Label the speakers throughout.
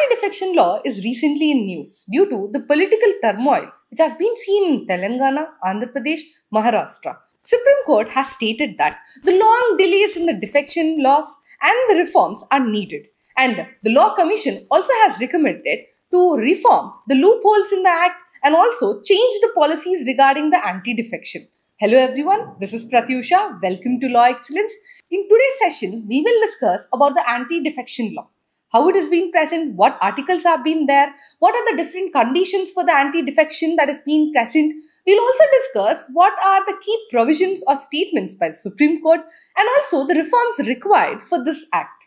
Speaker 1: anti-defection law is recently in news due to the political turmoil which has been seen in Telangana, Andhra Pradesh, Maharashtra. Supreme Court has stated that the long delays in the defection laws and the reforms are needed. And the Law Commission also has recommended to reform the loopholes in the Act and also change the policies regarding the anti-defection. Hello everyone, this is Pratyusha. Welcome to Law Excellence. In today's session, we will discuss about the anti-defection law. How it has been present, what articles have been there, what are the different conditions for the anti-defection that has been present. We'll also discuss what are the key provisions or statements by the Supreme Court and also the reforms required for this Act.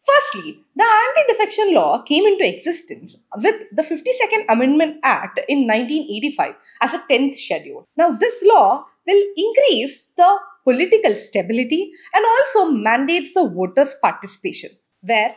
Speaker 1: Firstly, the anti-defection law came into existence with the 52nd Amendment Act in 1985 as a 10th schedule. Now, this law will increase the political stability and also mandates the voters' participation, where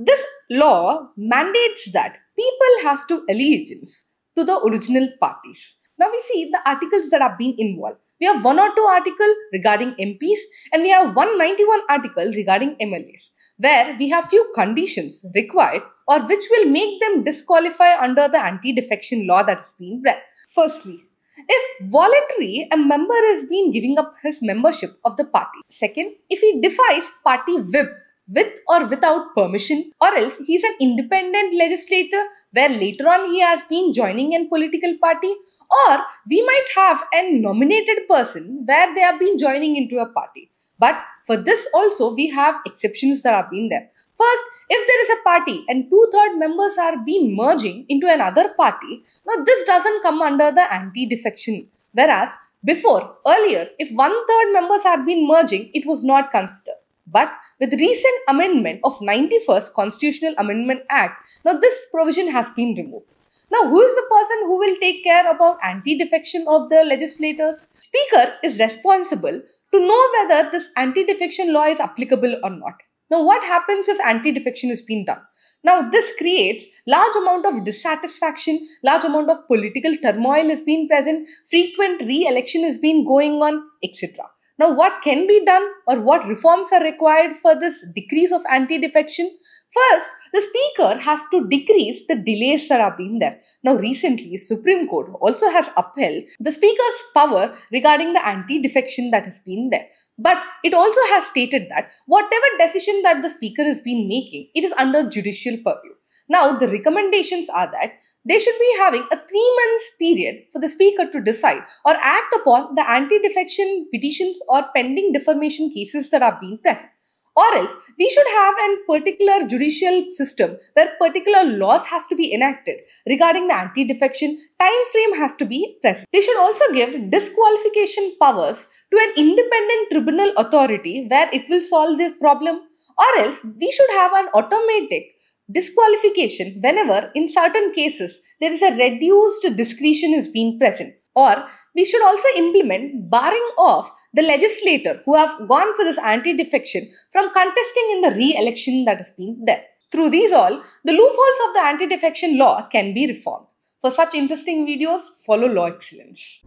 Speaker 1: this law mandates that people has to allegiance to the original parties. Now we see the articles that have been involved. We have 102 article regarding MPs and we have 191 article regarding MLAs, where we have few conditions required or which will make them disqualify under the anti-defection law that has been read. Firstly, if voluntarily a member has been giving up his membership of the party. Second, if he defies party whip with or without permission, or else he is an independent legislator where later on he has been joining a political party, or we might have a nominated person where they have been joining into a party. But for this also we have exceptions that have been there. First, if there is a party and 2/3 members are being merging into another party, now this doesn't come under the anti-defection. Whereas earlier, if 1/3 members had been merging, it was not considered. But with recent amendment of 91st Constitutional Amendment Act, now this provision has been removed. Now, who is the person who will take care about anti-defection of the legislators? Speaker is responsible to know whether this anti-defection law is applicable or not. Now, what happens if anti-defection is being done? Now, this creates large amount of dissatisfaction, large amount of political turmoil is being present, frequent re-election is being going on, etc. Now, what can be done or what reforms are required for this decrease of anti-defection? First, the Speaker has to decrease the delays that have been there. Now, recently, Supreme Court also has upheld the Speaker's power regarding the anti-defection that has been there. But it also has stated that whatever decision that the Speaker has been making, it is under judicial purview. Now, the recommendations are that they should be having a 3 months period for the Speaker to decide or act upon the anti-defection petitions or pending defamation cases that are being present. Or else, we should have a particular judicial system where particular laws has to be enacted regarding the anti-defection. Time frame has to be present. They should also give disqualification powers to an independent tribunal authority where it will solve this problem. Or else, we should have an automatic disqualification whenever in certain cases there is a reduced discretion is being present. Or we should also implement barring of the legislator who have gone for this anti-defection from contesting in the re-election that has been there. Through these all, the loopholes of the anti-defection law can be reformed. For such interesting videos, follow Law Excellence.